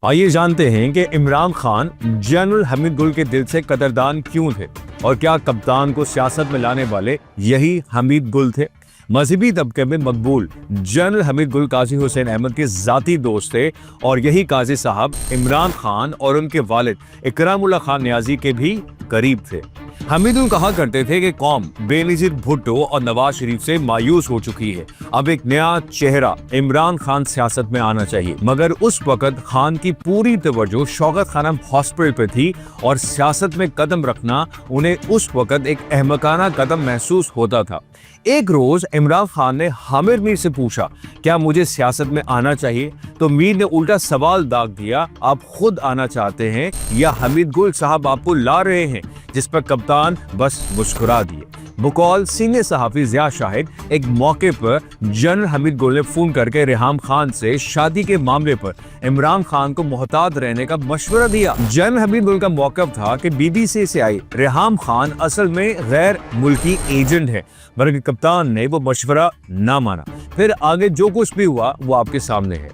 आइए जानते हैं कि इमरान खान जनरल हमीद गुल के दिल से कदरदान क्यों थे और क्या कप्तान को सियासत में लाने वाले यही हमीद गुल थे। मजहबी तबके में मकबूल जनरल हमीद गुल काजी हुसैन अहमद के जाती दोस्त थे और यही काजी साहब इमरान खान और उनके वालिद इकरामुल्लाह खान नियाजी के भी करीब थे। हमीदुल कहा करते थे कि कौम बेनजीर भुट्टो और नवाज शरीफ से मायूस हो चुकी है, अब एक नया चेहरा इमरान खान सियासत में आना चाहिए। मगर उस वक्त खान की पूरी तवज्जो शौकत खानम हॉस्पिटल पे थी और सियासत में कदम रखना उन्हें उस वक्त एक अहमकाना कदम महसूस होता था। एक रोज इमरान खान ने हामिद मीर से पूछा, क्या मुझे सियासत में आना चाहिए? तो मीर ने उल्टा सवाल दाग दिया, आप खुद आना चाहते हैं या हमीद गुल साहब आपको ला रहे हैं? जिस पर कप्तान बस मुस्कुरा दिए। बकौल सीनियर सहाफी जिया शाहिद एक मौके पर जनरल हमीद गुल ने फोन करके रेहाम खान से शादी के मामले पर इमरान खान को मोहतात रहने का मशवरा दिया। जनरल हमीद गुल का मौकफ था कि बीबीसी से आई रेहाम खान असल में गैर मुल्की एजेंट है, मगर कप्तान ने वो मशवरा ना माना। फिर आगे जो कुछ भी हुआ वो आपके सामने है।